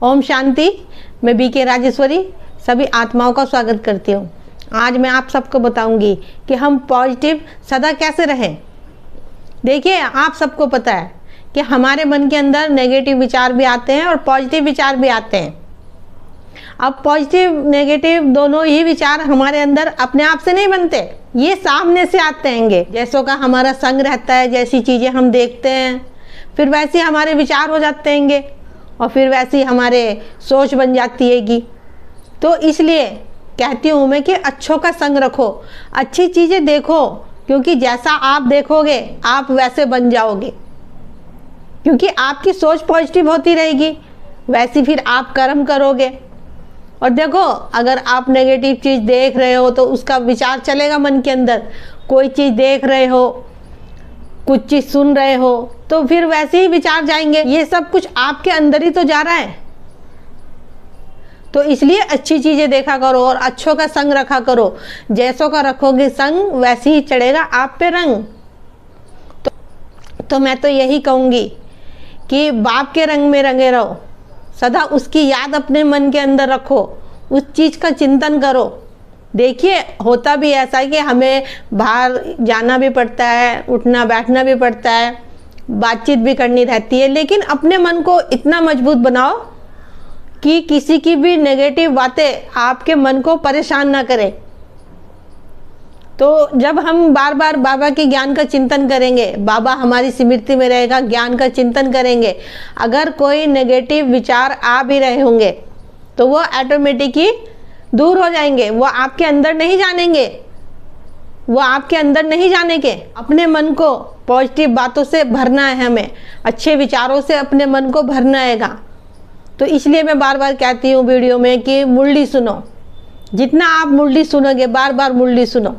ओम शांति। मैं बीके राजेश्वरी सभी आत्माओं का स्वागत करती हूँ। आज मैं आप सबको बताऊंगी कि हम पॉजिटिव सदा कैसे रहें। देखिए, आप सबको पता है कि हमारे मन के अंदर नेगेटिव विचार भी आते हैं और पॉजिटिव विचार भी आते हैं। अब पॉजिटिव नेगेटिव दोनों ही विचार हमारे अंदर अपने आप से नहीं बनते, ये सामने से आते हैंगे। जैसों का हमारा संग रहता है, जैसी चीज़ें हम देखते हैं, फिर वैसे हमारे विचार हो जाते हैंगे और फिर वैसी हमारे सोच बन जाती हैगी। तो इसलिए कहती हूँ मैं कि अच्छों का संग रखो, अच्छी चीज़ें देखो, क्योंकि जैसा आप देखोगे आप वैसे बन जाओगे। क्योंकि आपकी सोच पॉजिटिव होती रहेगी, वैसी फिर आप कर्म करोगे। और देखो, अगर आप नेगेटिव चीज़ देख रहे हो तो उसका विचार चलेगा मन के अंदर। कोई चीज़ देख रहे हो, कुछ चीज़ सुन रहे हो, तो फिर वैसे ही विचार जाएंगे। ये सब कुछ आपके अंदर ही तो जा रहा है। तो इसलिए अच्छी चीज़ें देखा करो और अच्छों का संग रखा करो। जैसों का रखोगे संग वैसे ही चढ़ेगा आप पे रंग। तो मैं तो यही कहूँगी कि बाप के रंग में रंगे रहो, सदा उसकी याद अपने मन के अंदर रखो, उस चीज़ का चिंतन करो। देखिए, होता भी ऐसा है कि हमें बाहर जाना भी पड़ता है, उठना बैठना भी पड़ता है, बातचीत भी करनी रहती है, लेकिन अपने मन को इतना मजबूत बनाओ कि किसी की भी नेगेटिव बातें आपके मन को परेशान ना करें। तो जब हम बार बार बाबा के ज्ञान का चिंतन करेंगे, बाबा हमारी स्मृति में रहेगा, ज्ञान का चिंतन करेंगे, अगर कोई नेगेटिव विचार आ भी रहे होंगे तो वो ऑटोमेटिक ही दूर हो जाएंगे। वो आपके अंदर नहीं जानेंगे, वो आपके अंदर नहीं जाने के। अपने मन को पॉजिटिव बातों से भरना है, हमें अच्छे विचारों से अपने मन को भरना हैगा। तो इसलिए मैं बार बार कहती हूँ वीडियो में कि मुरली सुनो। जितना आप मुरली सुनोगे, बार बार मुरली सुनो,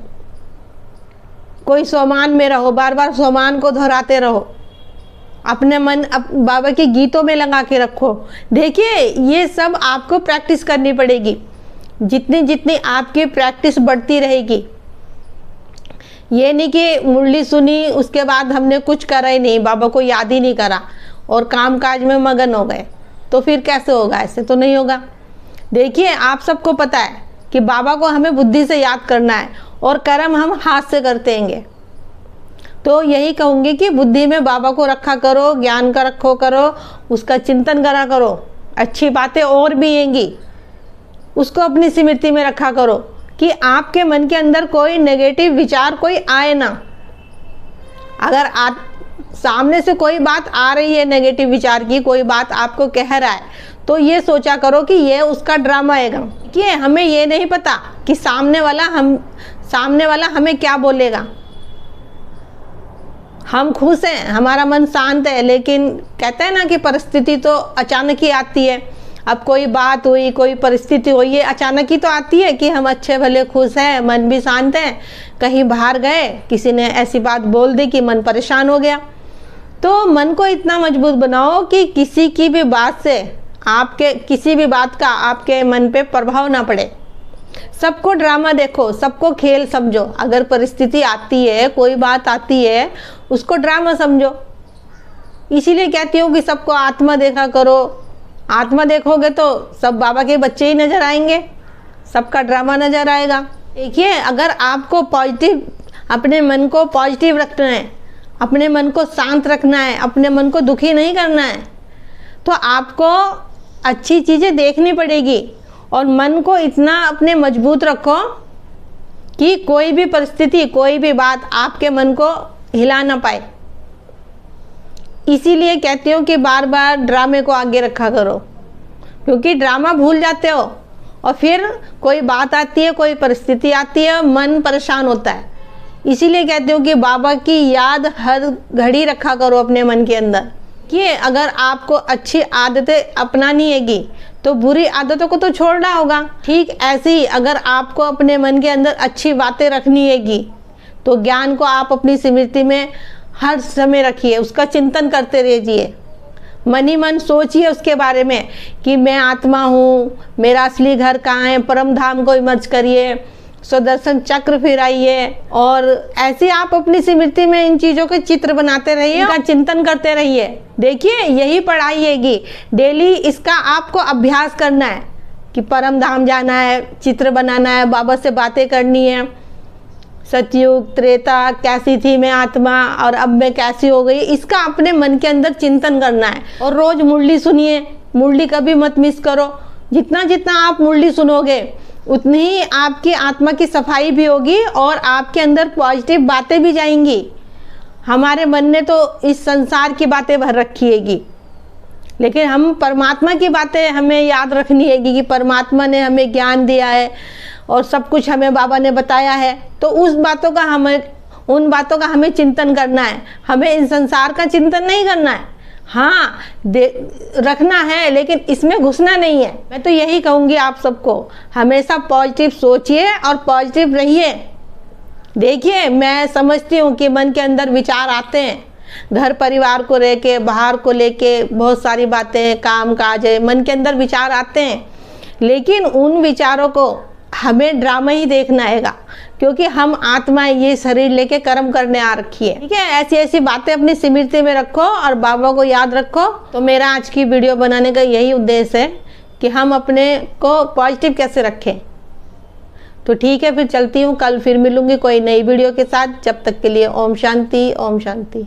कोई सोमान में रहो, बार बार सोमान को दोहराते रहो, अपने मन बाबा के गीतों में लगा के रखो। देखिए, ये सब आपको प्रैक्टिस करनी पड़ेगी। जितनी जितनी आपकी प्रैक्टिस बढ़ती रहेगी, ये नहीं कि मुरली सुनी उसके बाद हमने कुछ करा ही नहीं, बाबा को याद ही नहीं करा और काम काज में मगन हो गए, तो फिर कैसे होगा? ऐसे तो नहीं होगा। देखिए, आप सबको पता है कि बाबा को हमें बुद्धि से याद करना है और कर्म हम हाथ से करते हैंगे। तो यही कहूँगी कि बुद्धि में बाबा को रखा करो, ज्ञान का रखो करो, उसका चिंतन करा करो। अच्छी बातें और भी हैंगी, उसको अपनी स्मृति में रखा करो कि आपके मन के अंदर कोई नेगेटिव विचार कोई आए ना। अगर सामने से कोई बात आ रही है नेगेटिव विचार की, कोई बात आपको कह रहा है, तो ये सोचा करो कि ये उसका ड्रामा है। कि हमें ये नहीं पता कि सामने वाला हमें क्या बोलेगा। हम खुश हैं, हमारा मन शांत है, लेकिन कहते हैं ना कि परिस्थिति तो अचानक ही आती है। अब कोई बात हुई, कोई परिस्थिति हुई, ये अचानक ही तो आती है कि हम अच्छे भले खुश हैं, मन भी शांत है, कहीं बाहर गए, किसी ने ऐसी बात बोल दी कि मन परेशान हो गया। तो मन को इतना मजबूत बनाओ कि किसी की भी बात से आपके किसी भी बात का आपके मन पे प्रभाव ना पड़े। सबको ड्रामा देखो, सबको खेल समझो। अगर परिस्थिति आती है, कोई बात आती है, उसको ड्रामा समझो। इसीलिए कहती हूँ कि सबको आत्मा देखा करो। आत्मा देखोगे तो सब बाबा के बच्चे ही नज़र आएंगे, सबका ड्रामा नज़र आएगा। देखिए, अगर आपको पॉजिटिव, अपने मन को पॉजिटिव रखना है, अपने मन को शांत रखना है, अपने मन को दुखी नहीं करना है, तो आपको अच्छी चीज़ें देखनी पड़ेगी और मन को इतना अपने मजबूत रखो कि कोई भी परिस्थिति, कोई भी बात आपके मन को हिला ना पाए। इसीलिए कहती हूँ कि बार बार ड्रामे को आगे रखा करो, क्योंकि ड्रामा भूल जाते हो और फिर कोई बात आती है, कोई परिस्थिति आती है, मन परेशान होता है। इसीलिए कहती हूँ कि बाबा की याद हर घड़ी रखा करो अपने मन के अंदर। कि अगर आपको अच्छी आदतें अपनानी हैगी तो बुरी आदतों को तो छोड़ना होगा। ठीक ऐसे ही अगर आपको अपने मन के अंदर अच्छी बातें रखनी हैगी तो ज्ञान को आप अपनी स्मृति में हर समय रखिए, उसका चिंतन करते रहिए। मन ही मन सोचिए उसके बारे में कि मैं आत्मा हूँ, मेरा असली घर कहाँ है, परम धाम को इमर्ज करिए, सुदर्शन चक्र फिराइए, और ऐसे आप अपनी स्मृति में इन चीज़ों के चित्र बनाते रहिए, इनका चिंतन करते रहिए। देखिए यही पढ़ाई हैगी, डेली इसका आपको अभ्यास करना है कि परम धाम जाना है, चित्र बनाना है, बाबा से बातें करनी है, सतयुग त्रेता कैसी थी मैं आत्मा और अब मैं कैसी हो गई, इसका अपने मन के अंदर चिंतन करना है। और रोज मुरली सुनिए, मुरली कभी मत मिस करो। जितना जितना आप मुरली सुनोगे उतनी ही आपकी आत्मा की सफाई भी होगी और आपके अंदर पॉजिटिव बातें भी जाएंगी। हमारे मन ने तो इस संसार की बातें भर रखी हैगी, लेकिन हम परमात्मा की बातें हमें याद रखनी हैगी कि परमात्मा ने हमें ज्ञान दिया है और सब कुछ हमें बाबा ने बताया है। तो उन बातों का हमें चिंतन करना है, हमें इन संसार का चिंतन नहीं करना है। हाँ रखना है, लेकिन इसमें घुसना नहीं है। मैं तो यही कहूँगी आप सबको, हमेशा पॉजिटिव सोचिए और पॉजिटिव रहिए। देखिए मैं समझती हूँ कि मन के अंदर विचार आते हैं, घर परिवार को लेके, बाहर को लेके बहुत सारी बातें, काम काज है, मन के अंदर विचार आते हैं, लेकिन उन विचारों को हमें ड्रामा ही देखना हैगा, क्योंकि हम आत्मा ये शरीर लेके कर्म करने आ रखी है। ठीक है, ऐसी ऐसी बातें अपनी स्मृति में रखो और बाबा को याद रखो। तो मेरा आज की वीडियो बनाने का यही उद्देश्य है कि हम अपने को पॉजिटिव कैसे रखें। तो ठीक है, फिर चलती हूँ, कल फिर मिलूंगी कोई नई वीडियो के साथ। जब तक के लिए ओम शांति, ओम शांति।